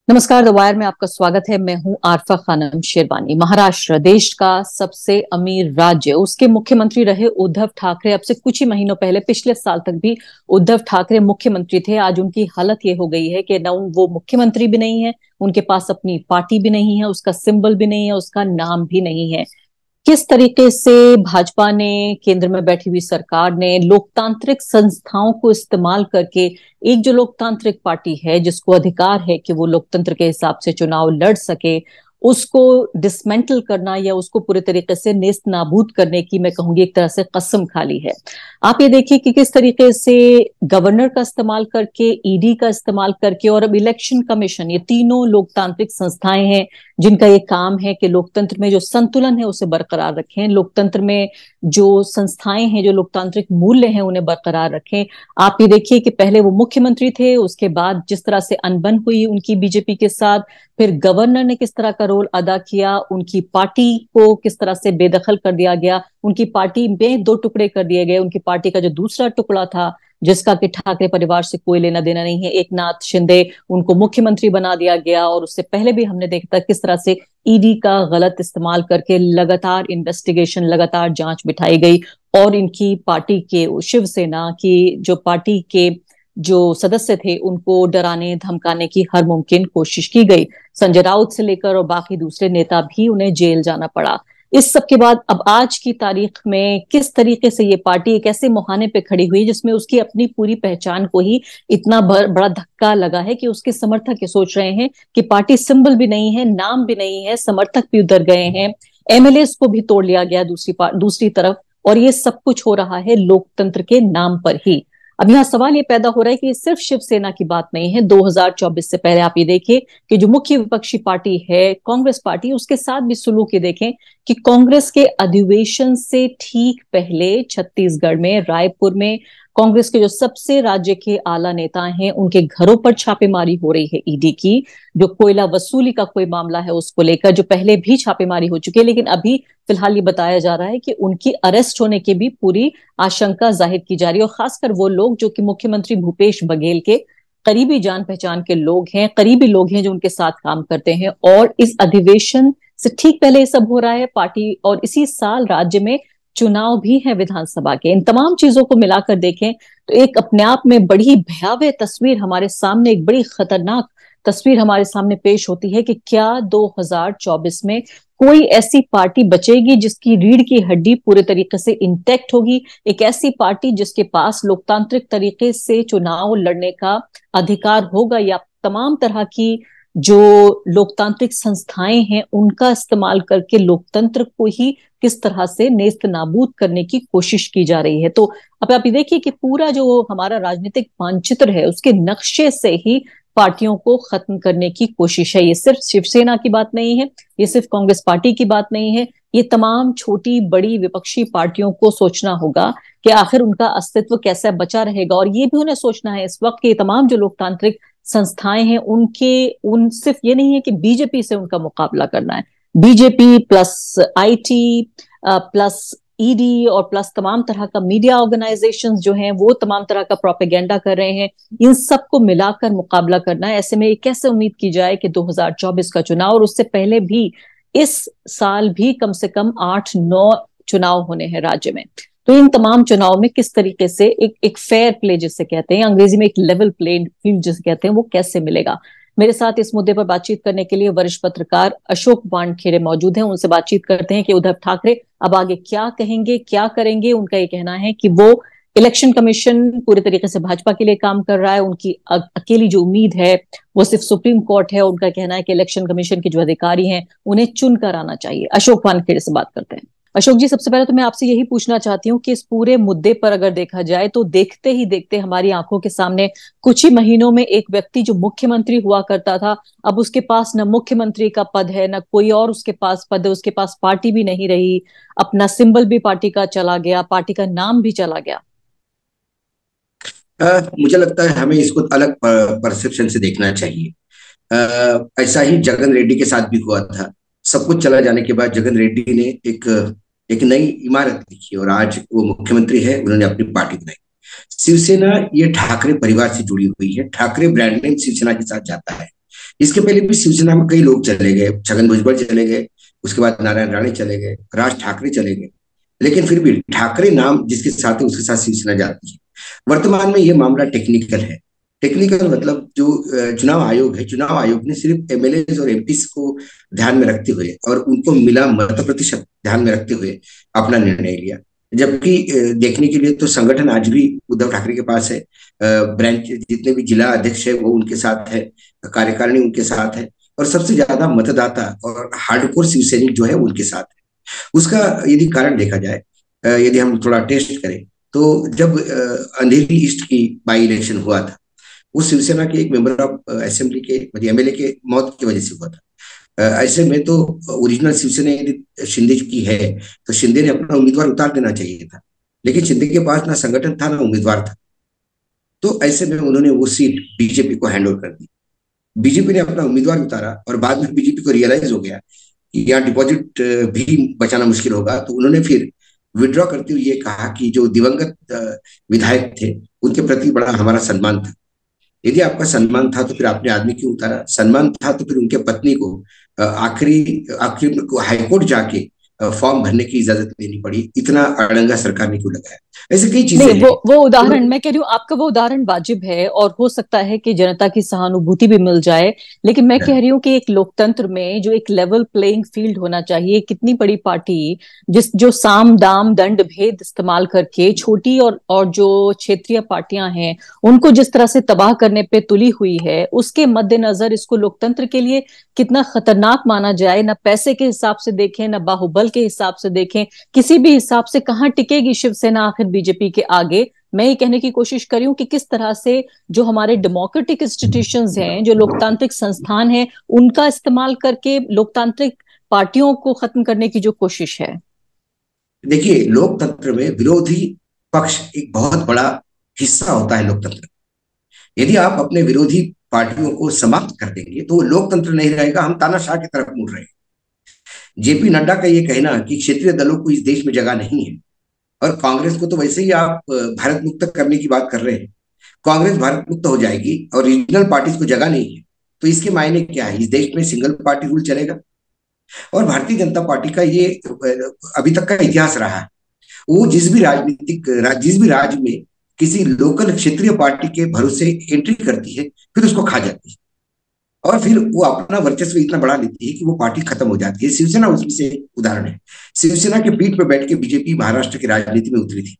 नमस्कार। The wire में आपका स्वागत है। मैं हूं आरफा खानम शेरवानी। महाराष्ट्र देश का सबसे अमीर राज्य, उसके मुख्यमंत्री रहे उद्धव ठाकरे। अब से कुछ ही महीनों पहले, पिछले साल तक भी उद्धव ठाकरे मुख्यमंत्री थे। आज उनकी हालत ये हो गई है कि न वो मुख्यमंत्री भी नहीं है, उनके पास अपनी पार्टी भी नहीं है, उसका सिंबल भी नहीं है, उसका नाम भी नहीं है। किस तरीके से भाजपा ने, केंद्र में बैठी हुई सरकार ने लोकतांत्रिक संस्थाओं को इस्तेमाल करके, एक जो लोकतांत्रिक पार्टी है जिसको अधिकार है कि वो लोकतंत्र के हिसाब से चुनाव लड़ सके, उसको डिसमेंटल करना या उसको पूरे तरीके से नेस्त नाबूद करने की, मैं कहूंगी, एक तरह से कसम खा ली है। आप ये देखिए कि किस तरीके से गवर्नर का इस्तेमाल करके, ईडी का इस्तेमाल करके और अब इलेक्शन कमीशन, ये तीनों लोकतांत्रिक संस्थाएं हैं जिनका ये काम है कि लोकतंत्र में जो संतुलन है उसे बरकरार रखें, लोकतंत्र में जो संस्थाएं हैं, जो लोकतांत्रिक मूल्य हैं, उन्हें बरकरार रखें। आप ये देखिए कि पहले वो मुख्यमंत्री थे, उसके बाद जिस तरह से अनबन हुई उनकी बीजेपी के साथ, फिर गवर्नर ने किस तरह का रोल अदा किया, उनकी पार्टी को किस तरह से बेदखल कर दिया गया, उनकी पार्टी में दो टुकड़े कर दिए गए। उनकी पार्टी का जो दूसरा टुकड़ा था, जिसका कि ठाकरे परिवार से कोई लेना देना नहीं है, एक नाथ शिंदे, उनको मुख्यमंत्री बना दिया गया। और उससे पहले भी हमने देखा किस तरह से ईडी का गलत इस्तेमाल करके लगातार इन्वेस्टिगेशन, लगातार जांच बिठाई गई और इनकी पार्टी के, शिवसेना की जो पार्टी के जो सदस्य थे, उनको डराने धमकाने की हर मुमकिन कोशिश की गई। संजय राउत से लेकर और बाकी दूसरे नेता भी, उन्हें जेल जाना पड़ा। इस सब के बाद अब आज की तारीख में किस तरीके से ये पार्टी एक ऐसे मुहाने पे खड़ी हुई जिसमें उसकी अपनी पूरी पहचान को ही इतना बड़ा धक्का लगा है कि उसके समर्थक ये सोच रहे हैं कि पार्टी सिंबल भी नहीं है, नाम भी नहीं है, समर्थक भी उधर गए हैं, एमएलए को भी तोड़ लिया गया दूसरी तरफ। और ये सब कुछ हो रहा है लोकतंत्र के नाम पर ही। अब यहाँ सवाल ये पैदा हो रहा है कि ये सिर्फ शिवसेना की बात नहीं है। 2024 से पहले आप ये देखिए कि जो मुख्य विपक्षी पार्टी है कांग्रेस पार्टी, उसके साथ भी सुलूक ये देखें कि कांग्रेस के अधिवेशन से ठीक पहले छत्तीसगढ़ में, रायपुर में, कांग्रेस के जो सबसे राज्य के आला नेता हैं उनके घरों पर छापेमारी हो रही है ईडी की। जो कोयला वसूली का कोई मामला है उसको लेकर, जो पहले भी छापेमारी हो चुकी है, लेकिन अभी फिलहाल ये बताया जा रहा है कि उनकी अरेस्ट होने की भी पूरी आशंका जाहिर की जा रही है। और खासकर वो लोग जो कि मुख्यमंत्री भूपेश बघेल के करीबी जान पहचान के लोग हैं, करीबी लोग हैं जो उनके साथ काम करते हैं। और इस अधिवेशन से ठीक पहले ये सब हो रहा है पार्टी, और इसी साल राज्य में चुनाव भी है विधानसभा के। इन तमाम चीजों को मिलाकर देखें तो एक अपने आप में बड़ी भयावह तस्वीर हमारे सामने, एक बड़ी खतरनाक तस्वीर हमारे सामने पेश होती है कि क्या 2024 में कोई ऐसी पार्टी बचेगी जिसकी रीढ़ की हड्डी पूरे तरीके से इंटैक्ट होगी, एक ऐसी पार्टी जिसके पास लोकतांत्रिक तरीके से चुनाव लड़ने का अधिकार होगा, या तमाम तरह की जो लोकतांत्रिक संस्थाएं हैं उनका इस्तेमाल करके लोकतंत्र को ही किस तरह से नेस्त नाबूद करने की कोशिश की जा रही है। तो अब आप ये देखिए कि पूरा जो हमारा राजनीतिक मानचित्र है उसके नक्शे से ही पार्टियों को खत्म करने की कोशिश है। ये सिर्फ शिवसेना की बात नहीं है, ये सिर्फ कांग्रेस पार्टी की बात नहीं है, ये तमाम छोटी बड़ी विपक्षी पार्टियों को सोचना होगा कि आखिर उनका अस्तित्व कैसे बचा रहेगा। और ये भी उन्हें सोचना है इस वक्त कि तमाम जो लोकतांत्रिक संस्थाएं हैं उन सिर्फ ये नहीं है कि बीजेपी से उनका मुकाबला करना है, BJP plus IT plus ED और प्लस तमाम तरह का मीडिया ऑर्गेनाइजेशंस जो हैं वो तमाम तरह का प्रोपेगेंडा कर रहे हैं, इन सबको मिलाकर मुकाबला करना है। ऐसे में कैसे उम्मीद की जाए कि 2024 का चुनाव और उससे पहले भी इस साल भी कम से कम 8-9 चुनाव होने हैं राज्य में। तो इन तमाम चुनाव में किस तरीके से एक फेयर प्ले जिसे कहते हैं, अंग्रेजी में एक लेवल प्लेइंग फील्ड जिसे कहते हैं, वो कैसे मिलेगा। मेरे साथ इस मुद्दे पर बातचीत करने के लिए वरिष्ठ पत्रकार अशोक वानखेड़े मौजूद हैं। उनसे बातचीत करते हैं कि उद्धव ठाकरे अब आगे क्या कहेंगे, क्या करेंगे। उनका ये कहना है कि वो इलेक्शन कमीशन पूरे तरीके से भाजपा के लिए काम कर रहा है, उनकी अकेली जो उम्मीद है वो सिर्फ सुप्रीम कोर्ट है। उनका कहना है कि इलेक्शन कमीशन के जो अधिकारी हैं उन्हें चुनकर आना चाहिए। अशोक वानखेड़े से बात करते हैं। अशोक जी, सबसे पहले तो मैं आपसे यही पूछना चाहती हूँ कि इस पूरे मुद्दे पर अगर देखा जाए तो देखते ही देखते हमारी आंखों के सामने कुछ ही महीनों में एक व्यक्ति जो मुख्यमंत्री हुआ करता था, अब उसके पास न मुख्यमंत्री का पद है, न कोई और उसके पास पद है, उसके पास पार्टी भी नहीं रही, अपना सिंबल भी पार्टी का चला गया, पार्टी का नाम भी चला गया। मुझे लगता है हमें इसको अलग परसेप्शन से देखना चाहिए। ऐसा ही जगन रेड्डी के साथ भी हुआ था। सब कुछ चला जाने के बाद जगन रेड्डी ने एक नई इमारत लिखी और आज वो मुख्यमंत्री है, उन्होंने अपनी पार्टी बनाई। शिवसेना ये ठाकरे परिवार से जुड़ी हुई है, ठाकरे ब्रांड नेम शिवसेना के साथ जाता है। इसके पहले भी शिवसेना में कई लोग चले गए, छगन भुजबल चले गए, उसके बाद नारायण राणे चले गए, राज ठाकरे चले गए, लेकिन फिर भी ठाकरे नाम जिसके साथ है उसके साथ शिवसेना जाती है। वर्तमान में ये मामला टेक्निकल है। टेक्निकल मतलब जो चुनाव आयोग है, चुनाव आयोग ने सिर्फ एमएलए और एमपी को ध्यान में रखते हुए और उनको मिला मत प्रतिशत ध्यान में रखते हुए अपना निर्णय लिया। जबकि देखने के लिए तो संगठन आज भी उद्धव ठाकरे के पास है, ब्रांच जितने भी जिला अध्यक्ष है वो उनके साथ है, कार्यकारिणी उनके साथ है, और सबसे ज्यादा मतदाता और हार्डकोर शिवसैनिक जो है उनके साथ है। उसका यदि कारण देखा जाए, यदि हम थोड़ा टेस्ट करें, तो जब अंधेरी ईस्ट की बाई इलेक्शन हुआ था, वो शिवसेना के एक मेंबर ऑफ असेंबली के मतलब एमएलए के मौत की वजह से हुआ था। ऐसे में तो ओरिजिनल शिवसेना यदि शिंदे की है तो शिंदे ने अपना उम्मीदवार उतार देना चाहिए था, लेकिन शिंदे के पास ना संगठन था ना उम्मीदवार था। तो ऐसे में उन्होंने वो सीट बीजेपी को हैंड ओवर कर दी। बीजेपी ने अपना उम्मीदवार उतारा और बाद में बीजेपी को रियलाइज हो गया कि यहाँ डिपॉजिट भी बचाना मुश्किल होगा, तो उन्होंने फिर विड्रॉ करते हुए ये कहा कि जो दिवंगत विधायक थे उनके प्रति बड़ा हमारा सम्मान था। यदि आपका सम्मान था तो फिर आपने आदमी क्यों उतारा? सम्मान था तो फिर उनके पत्नी को आखिरी आखिरी हाईकोर्ट जाके फॉर्म भरने की इजाजत लेनी पड़ी। इतना अड़ंगा सरकार ने क्यों लगाया? ऐसे कई चीजें नहीं, हैं। वो उदाहरण मैं कह रही हूँ, आपका वो उदाहरण वाजिब है और हो सकता है कि जनता की सहानुभूति भी मिल जाए, लेकिन मैं कह रही हूँ कि एक लोकतंत्र में जो एक लेवल प्लेइंग फील्ड होना चाहिए, कितनी बड़ी पार्टी जो साम दाम दंड भेद इस्तेमाल करके छोटी और जो क्षेत्रीय पार्टियां हैं उनको जिस तरह से तबाह करने पे तुली हुई है, उसके मद्देनजर इसको लोकतंत्र के लिए कितना खतरनाक माना जाए। न पैसे के हिसाब से देखें, न बाहुबल के हिसाब से देखें, किसी भी हिसाब से कहाँ टिकेगी शिवसेना आखिर बीजेपी के आगे। मैं ये कहने की कोशिश कर रही हूँ कि किस तरह से जो हमारे डेमोक्रेटिक इंस्टीट्यूशंस हैं, जो लोकतांत्रिक संस्थान हैं, उनका इस्तेमाल करके लोकतांत्रिक पार्टियों को खत्म करने की जो कोशिश है। देखिए, लोकतंत्र में विरोधी पक्ष एक बहुत बड़ा हिस्सा होता है लोकतंत्र। यदि आप अपने विरोधी पार्टियों को समाप्त कर देंगे तो लोकतंत्र नहीं रहेगा, हम तानाशाह की तरफ मुड़ रहे हैं। जेपी नड्डा का ये कहना कि क्षेत्रीय दलों को इस देश में जगह नहीं है, और कांग्रेस को तो वैसे ही आप भारत मुक्त करने की बात कर रहे हैं। कांग्रेस भारत मुक्त हो जाएगी और रीजनल पार्टीज को जगह नहीं है, तो इसके मायने क्या है? इस देश में सिंगल पार्टी रूल चलेगा। और भारतीय जनता पार्टी का ये अभी तक का इतिहास रहा है, वो जिस भी राज्य में किसी लोकल क्षेत्रीय पार्टी के भरोसे एंट्री करती है फिर उसको खा जाती है, और फिर वो अपना वर्चस्व इतना बढ़ा लेती है कि वो पार्टी खत्म हो जाती है। शिवसेना उसमें से उदाहरण है। शिवसेना के पीठ पर बैठ के बीजेपी महाराष्ट्र की राजनीति में उतरी थी,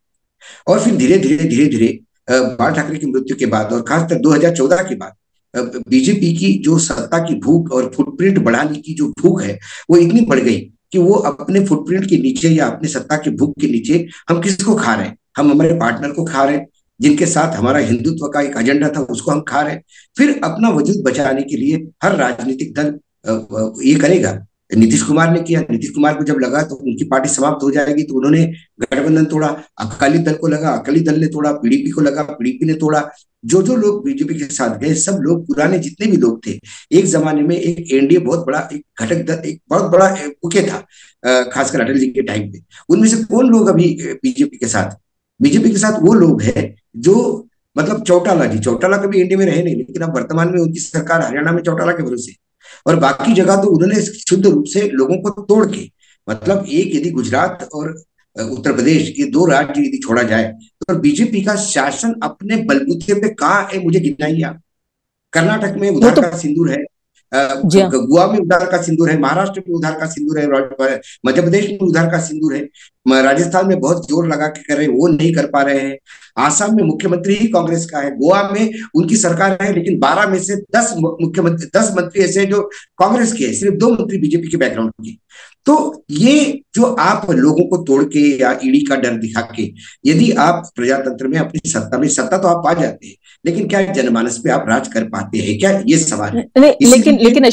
और फिर धीरे धीरे बाल ठाकरे की मृत्यु के बाद और खासकर 2014 के बाद बीजेपी की जो सत्ता की भूख और फुटप्रिंट बढ़ाने की जो भूख है वो इतनी बढ़ गई कि वो अपने फुटप्रिंट के नीचे या अपने सत्ता की भूख के नीचे हम किसको खा रहे हैं? हम हमारे पार्टनर को खा रहे हैं, जिनके साथ हमारा हिंदुत्व का एक एजेंडा था उसको हम खा रहे हैं। फिर अपना वजूद बचाने के लिए हर राजनीतिक दल ये करेगा। नीतीश कुमार ने किया। नीतीश कुमार को जब लगा तो उनकी पार्टी समाप्त हो जाएगी तो उन्होंने गठबंधन तोड़ा। अकाली दल को लगा, अकाली दल ने तोड़ा। पीडीपी को लगा, पीडीपी ने तोड़ा। जो जो लोग बीजेपी के साथ गए सब लोग पुराने जितने भी लोग थे, एक जमाने में एक एनडीए बहुत बड़ा एक घटक दल, एक बहुत बड़ा मुख्य था, खासकर अटल जी के टाइम पे। उनमें से कौन लोग अभी बीजेपी के साथ? बीजेपी के साथ वो लोग हैं जो मतलब चौटाला कभी एनडीए में रहे नहीं, लेकिन अब वर्तमान में उनकी सरकार हरियाणा में चौटाला के भरोसे, और बाकी जगह तो उन्होंने शुद्ध रूप से लोगों को तोड़ के, मतलब एक यदि गुजरात और उत्तर प्रदेश ये दो राज्य यदि छोड़ा जाए तो बीजेपी का शासन अपने बलबूते पे कहाँ है मुझे गिनाइए आप। कर्नाटक में उधार का सिंदूर है, गोवा में उधार का सिंदूर है, महाराष्ट्र में उधार का सिंदूर है, मध्य प्रदेश में उधार का सिंदूर है, राजस्थान में बहुत जोर लगा के कर रहे हैं, वो नहीं कर पा रहे हैं। आसाम में मुख्यमंत्री ही कांग्रेस का है, गोवा में उनकी सरकार है लेकिन 12 में से 10 मंत्री ऐसे हैं जो कांग्रेस के हैं, सिर्फ 2 मंत्री बीजेपी के बैकग्राउंड के। तो ये जो आप लोगों को तोड़ के या ईडी का डर दिखा के यदि आप प्रजातंत्र में अपनी सत्ता तो आप पा जाते हैं, लेकिन क्या जनमानस पे आप राज कर पाते हैं क्या? ये सवाल है। लेकिन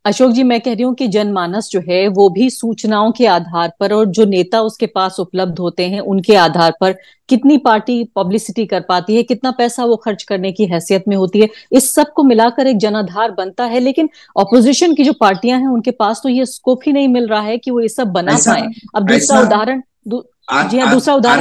अशोक जी मैं कह रही हूँ कि जनमानस जो है वो भी सूचनाओं के आधार पर और जो नेता उसके पास उपलब्ध होते हैं उनके आधार पर कितनी पार्टी पब्लिसिटी कर पाती है, कितना पैसा वो खर्च करने की हैसियत में होती है, इस सब को मिलाकर एक जनाधार बनता है। लेकिन ऑपोजिशन की जो पार्टियां हैं उनके पास तो ये स्कोप ही नहीं मिल रहा है कि वो ये सब बना पाए। अब दूसरा उदाहरण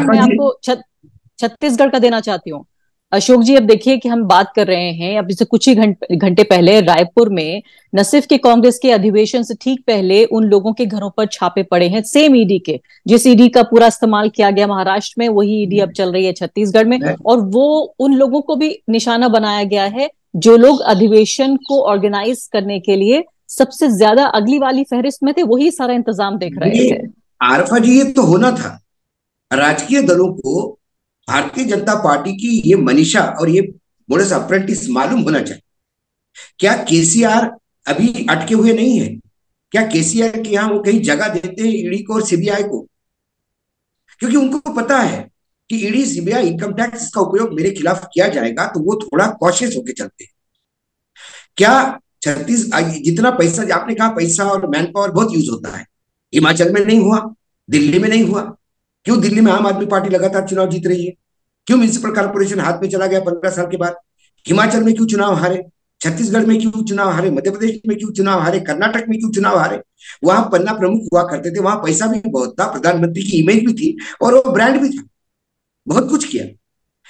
मैं आपको छत्तीसगढ़ का देना चाहती हूँ। अशोक जी, अब देखिए कि हम बात कर रहे हैं अभी से कुछ ही घंटे पहले रायपुर में न सिर्फ कि कांग्रेस के अधिवेशन से ठीक पहले उन लोगों के घरों पर छापे पड़े हैं, सेम ईडी के, जिस ईडी का पूरा इस्तेमाल किया गया महाराष्ट्र में, वही ईडी अब चल रही है छत्तीसगढ़ में। मैं और वो उन लोगों को भी निशाना बनाया गया है जो लोग अधिवेशन को ऑर्गेनाइज करने के लिए सबसे ज्यादा अगली वाली फहरिस्त में थे, वही सारा इंतजाम देख रहे ये थे। आरफा जी, ये तो होना था। राजकीय दलों को भारतीय जनता पार्टी की ये मनीषा और ये मोडस अप्रेंटिस मालूम होना चाहिए। क्या केसीआर अभी अटके हुए नहीं है? क्या केसीआर के यहाँ वो कहीं जगह देते हैं ईडी को और सीबीआई को? क्योंकि उनको पता है कि ईडी सीबीआई इनकम टैक्स का उपयोग मेरे खिलाफ किया जाएगा, तो वो थोड़ा कॉशियस होकर चलते हैं। क्या छत्तीस जितना पैसा आपने कहा, पैसा और मैन पावर बहुत यूज होता है, हिमाचल में नहीं हुआ, दिल्ली में नहीं हुआ? क्यों दिल्ली में आम आदमी पार्टी लगातार चुनाव जीत रही है? क्यों म्यूनिसिपल कॉर्पोरेशन हाथ में चला गया 15 साल के बाद? हिमाचल में क्यों चुनाव हारे? छत्तीसगढ़ में क्यों चुनाव हारे? मध्य प्रदेश में क्यों चुनाव हारे? कर्नाटक में क्यों चुनाव हारे? वहां पन्ना प्रमुख हुआ करते थे, वहां पैसा भी बहुत था, प्रधानमंत्री की इमेज भी थी और वो ब्रांड भी था, बहुत कुछ किया।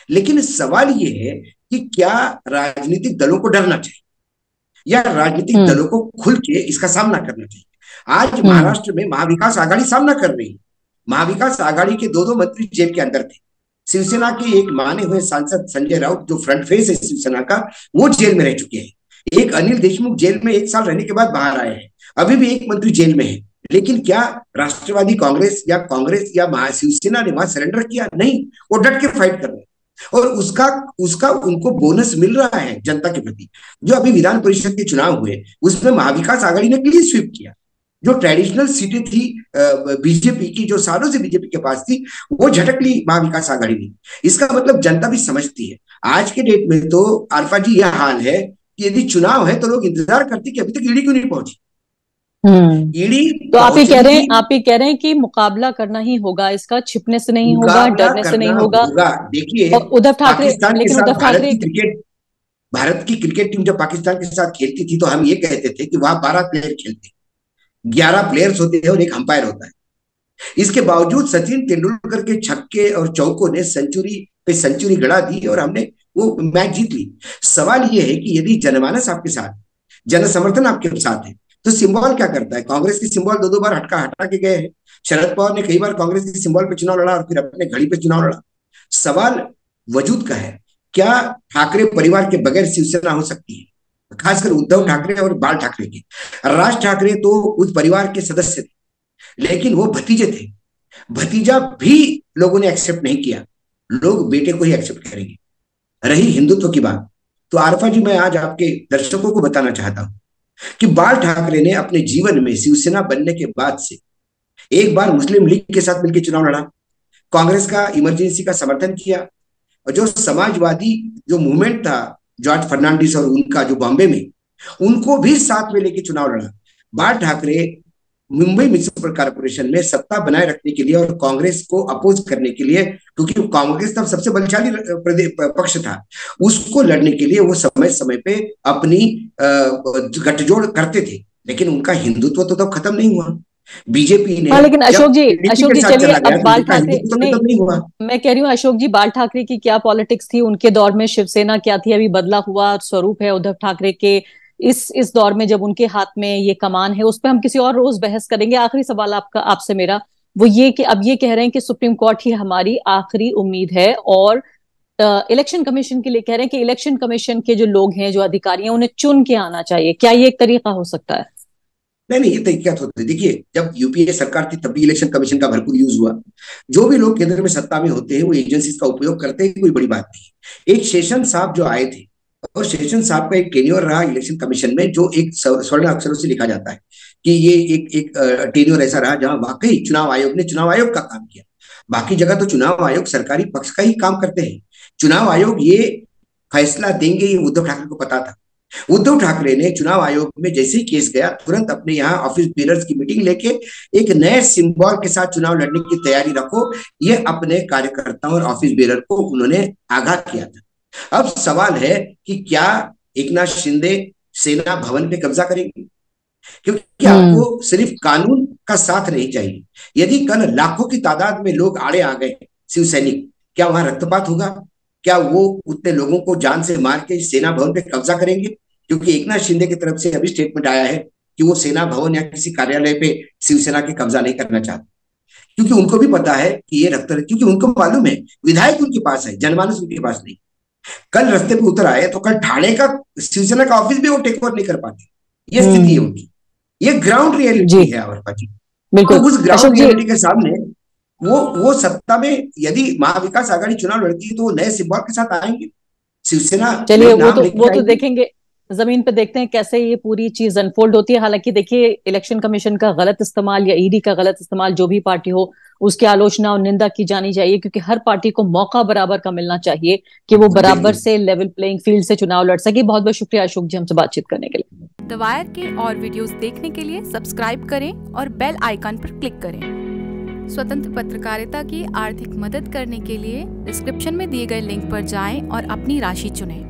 लेकिन सवाल ये है कि क्या राजनीतिक दलों को डरना चाहिए या राजनीतिक दलों को खुल के इसका सामना करना चाहिए? आज महाराष्ट्र में महाविकास आघाड़ी सामना कर रही है। महाविकास आघाड़ी के दो दो मंत्री जेल के अंदर थे। शिवसेना के एक माने हुए सांसद संजय राउत, जो फ्रंट फेस है शिवसेना का, वो जेल में रह चुके हैं। एक अनिल देशमुख जेल में 1 साल रहने के बाद बाहर आए हैं। अभी भी एक मंत्री जेल में है। लेकिन क्या राष्ट्रवादी कांग्रेस या शिवसेना ने वहां सरेंडर किया? नहीं, वो डट के फाइट कर रहे हैं। और उसका उसका उनको बोनस मिल रहा है जनता के प्रति। जो अभी विधान परिषद के चुनाव हुए, उसमें महाविकास आघाड़ी ने क्लीन स्वीप किया। जो ट्रेडिशनल सीटें थी बीजेपी की, जो सालों से बीजेपी के पास थी, वो झटक ली महाविकास आघाड़ी ने। इसका मतलब जनता भी समझती है। आज के डेट में तो अल्फा जी यह हाल है कि यदि चुनाव है तो लोग इंतजार करते कि अभी तक ईडी क्यों नहीं पहुंची। ईडी तो आप ही कह रहे हैं कि मुकाबला करना ही होगा, इसका छिपने से नहीं होगा, डरने से नहीं होगा। देखिए, और उद्धव ठाकरे, पाकिस्तान के लेकिन साथ उद्धव ठाकरे भारत की क्रिकेट टीम जब पाकिस्तान के साथ खेलती थी तो हम ये कहते थे कि वहां 12 प्लेयर खेलते, 11 प्लेयर्स होते हैं और एक अंपायर होता है। इसके बावजूद सचिन तेंदुलकर के छक्के और चौकों ने सेंचुरी पे सेंचुरी गड़ा दी और हमने वो मैच जीत ली। सवाल ये है कि यदि जनमानस आपके साथ, जन समर्थन आपके साथ है, तो सिंबल क्या करता है? कांग्रेस की सिंबल 2-2 बार हटा के गए हैं। शरद पवार ने कई बार कांग्रेस की सिंबल पे चुनाव लड़ा और फिर अपने घड़ी पे चुनाव लड़ा। सवाल वजूद का है, क्या ठाकरे परिवार के बगैर शिवसेना हो सकती है? खासकर उद्धव ठाकरे और बाल ठाकरे के। राज ठाकरे तो उस परिवार के सदस्य थे, लेकिन वो भतीजे थे। भतीजा भी लोगों ने एक्सेप्ट नहीं किया। लोग बेटे को ही एक्सेप्ट करेंगे। रही हिंदुत्व की बात, तो आरफा जी, मैं आज आपके दर्शकों को बताना चाहता हूं कि बाल ठाकरे ने अपने जीवन में शिवसेना बनने के बाद से एक बार मुस्लिम लीग के साथ मिलकर चुनाव लड़ा, कांग्रेस का इमरजेंसी का समर्थन किया, और जो समाजवादी जो मूवमेंट था, जॉर्ज फर्नांडिस और उनका जो बॉम्बे में, उनको भी साथ में लेके चुनाव लड़ा। बाल ठाकरे मुंबई म्यूनिसिपल कॉर्पोरेशन में सत्ता बनाए रखने के लिए और कांग्रेस को अपोज करने के लिए, क्योंकि कांग्रेस तब सबसे बलशाली पक्ष था, उसको लड़ने के लिए वो समय समय पे अपनी गठजोड़ करते थे। लेकिन उनका हिंदुत्व तो तब खत्म नहीं हुआ। बीजेपी ने, हाँ, लेकिन अशोक जी चलिए, अब बाल ठाकरे नहीं हुआ। मैं कह रही हूँ अशोक जी, बाल ठाकरे की क्या पॉलिटिक्स थी, उनके दौर में शिवसेना क्या थी, अभी बदला हुआ स्वरूप है उद्धव ठाकरे के इस दौर में जब उनके हाथ में ये कमान है, उस पर हम किसी और रोज बहस करेंगे। आखिरी सवाल आपसे मेरा वो ये कि अब ये कह रहे हैं कि सुप्रीम कोर्ट ही हमारी आखिरी उम्मीद है, और इलेक्शन कमीशन के लिए कह रहे हैं कि इलेक्शन कमीशन के जो लोग हैं, जो अधिकारी हैं, उन्हें चुन के आना चाहिए। क्या ये एक तरीका हो सकता है? नहीं, ये तरीका होता है। देखिए, जब यूपीए सरकार थी तब भी इलेक्शन कमीशन का भरपूर यूज हुआ। जो भी लोग केंद्र में सत्ता में होते हैं वो एजेंसीज का उपयोग करते हैं, कोई बड़ी बात नहीं। एक शेषन साहब जो आए थे, और शेषन साहब का एक टेन्योर रहा इलेक्शन कमीशन में, जो एक स्वर्ण अक्षरों से लिखा जाता है कि ये एक टेन्योर ऐसा रहा जहां वाकई चुनाव आयोग ने चुनाव आयोग का काम किया। बाकी जगह तो चुनाव आयोग सरकारी पक्ष का ही काम करते हैं। चुनाव आयोग ये फैसला देंगे, ये उद्धव ठाकरे को पता था। उद्धव ठाकरे ने चुनाव आयोग में जैसे ही केस गया, तुरंत अपने यहाँ ऑफिस बेरर्स की मीटिंग लेके एक नए सिंबल के साथ चुनाव लड़ने की तैयारी रखो, ये अपने कार्यकर्ताओं और ऑफिस बेरर को उन्होंने आगाह किया था। अब सवाल है कि क्या एकनाथ शिंदे सेना भवन पे कब्जा करेंगे? क्योंकि आपको सिर्फ कानून का साथ नहीं चाहिए। यदि कल लाखों की तादाद में लोग आड़े आ गए शिव सैनिक, क्या वहां रक्तपात होगा? क्या वो उतने लोगों को जान से मार के सेना भवन पे कब्जा करेंगे? क्योंकि एकनाथ शिंदे की तरफ से अभी स्टेटमेंट आया है कि वो सेना भवन या किसी कार्यालय पे शिवसेना के कब्जा नहीं करना चाहते, क्योंकि उनको भी पता है कि ये रफ्तार, क्योंकि उनको मालूम है विधायक उनके पास है, जनमानस उनके पास नहीं। कल रास्ते पे उतर आए तो कल ठाणे का शिवसेना का ऑफिस भी वो टेक ओवर नहीं कर पाते। ये स्थिति है उनकी, ये ग्राउंड रियलिटी है आवर जी। तो उस ग्राउंड रियलिटी के सामने वो सत्ता में यदि महाविकास आघाड़ी चुनाव लड़ती है तो वो नए सिंबल के साथ आएंगे। शिवसेना चलिए वो तो देखेंगे, जमीन पे देखते हैं कैसे ये पूरी चीज अनफोल्ड होती है। हालांकि देखिए, इलेक्शन कमीशन का गलत इस्तेमाल या ईडी का गलत इस्तेमाल, जो भी पार्टी हो उसकी आलोचना और निंदा की जानी चाहिए, क्योंकि हर पार्टी को मौका बराबर का मिलना चाहिए कि वो बराबर से लेवल प्लेइंग फील्ड से चुनाव लड़ सके। बहुत बहुत शुक्रिया अशोक जी हमसे बातचीत करने के लिए। द वायर के और वीडियोस देखने के लिए सब्सक्राइब करें और बेल आइकन पर क्लिक करें। स्वतंत्र पत्रकारिता की आर्थिक मदद करने के लिए डिस्क्रिप्शन में दिए गए लिंक पर जाएं और अपनी राशि चुनें।